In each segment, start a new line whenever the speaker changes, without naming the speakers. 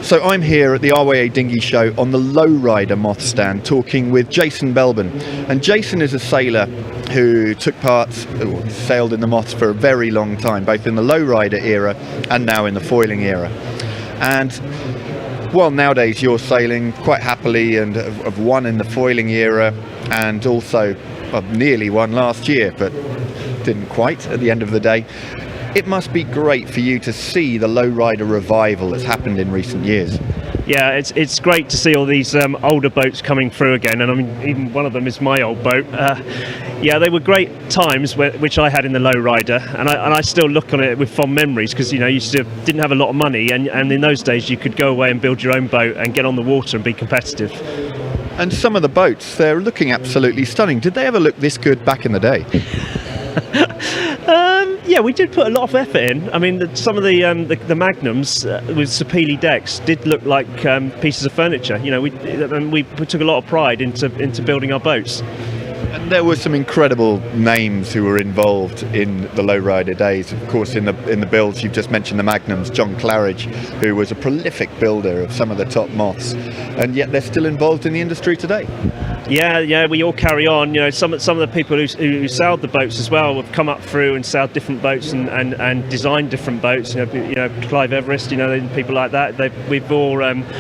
So I'm here at the RYA Dinghy show on the Lowrider Moth stand talking with Jason Belben. And Jason is a sailor who sailed in the Moths for a very long time, both in the Lowrider era and now in the foiling era. And well, nowadays you're sailing quite happily and have won in the foiling era, and also nearly won last year, but didn't quite at the end of the day. It must be great for you to see the Lowrider revival that's happened in recent years.
Yeah, it's great to see all these older boats coming through again, and I mean, even one of them is my old boat. Yeah, they were great times which I had in the Lowrider, and I still look on it with fond memories, because you didn't have a lot of money, and in those days you could go away and build your own boat and get on the water and be competitive.
And some of the boats, they're looking absolutely stunning. Did they ever look this good back in the day?
Yeah, we did put a lot of effort in. I mean, some of the Magnums with Sapele decks did look like pieces of furniture. We took a lot of pride into building our boats.
And there were some incredible names who were involved in the Lowrider days. Of course, in the builds, you've just mentioned the Magnums, John Claridge, who was a prolific builder of some of the top Moths, and yet they're still involved in the industry today.
Yeah, we all carry on. Some of the people who sailed the boats as well have come up through and sailed different boats and designed different boats. Clive Everest, people like that. We've all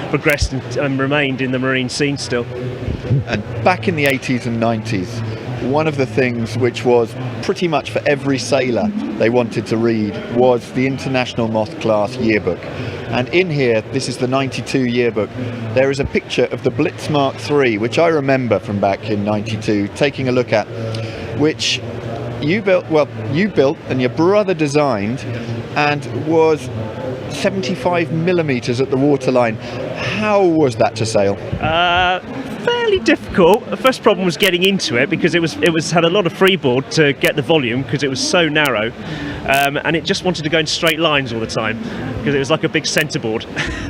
progressed and remained in the marine scene still.
And back in the 80s and 90s, one of the things which was pretty much for every sailor they wanted to read was the International Moth Class Yearbook. And in here, this is the 92 yearbook, there is a picture of the Blitz Mark III, which I remember from back in 92, taking a look at, which you built and your brother designed, and was 75 millimeters at the waterline. How was that to sail?
Fairly difficult. The first problem was getting into it, because it had a lot of freeboard to get the volume, because it was so narrow, and it just wanted to go in straight lines all the time, because it was like a big centerboard.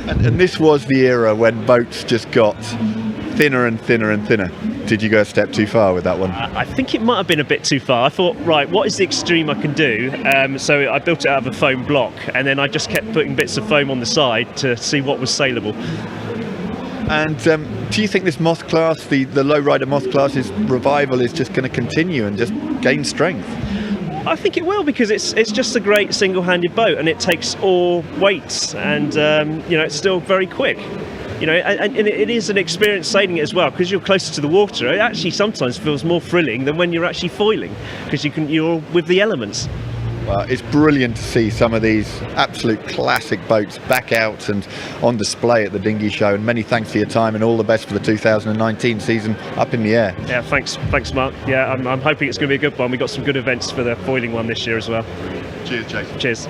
And this was the era when boats just got thinner and thinner and thinner. Did you go a step too far with that one?
I think it might have been a bit too far. I thought, right, what is the extreme I can do? So I built it out of a foam block, and then I just kept putting bits of foam on the side to see what was saleable.
And do you think this Moth class, the Lowrider Moth class's revival, is just going to continue and just gain strength?
I think it will, because it's just a great single-handed boat, and it takes all weights, and it's still very quick. And it is an experience sailing it as well, because you're closer to the water. It actually sometimes feels more thrilling than when you're actually foiling, because you're with the elements.
Well, it's brilliant to see some of these absolute classic boats back out and on display at the Dinghy Show, and many thanks for your time, and all the best for the 2019 season up in the air. Yeah,
thanks Mark. Yeah, I'm hoping it's going to be a good one. We've got some good events for the foiling one this year as well.
Cheers, Jason.
Cheers.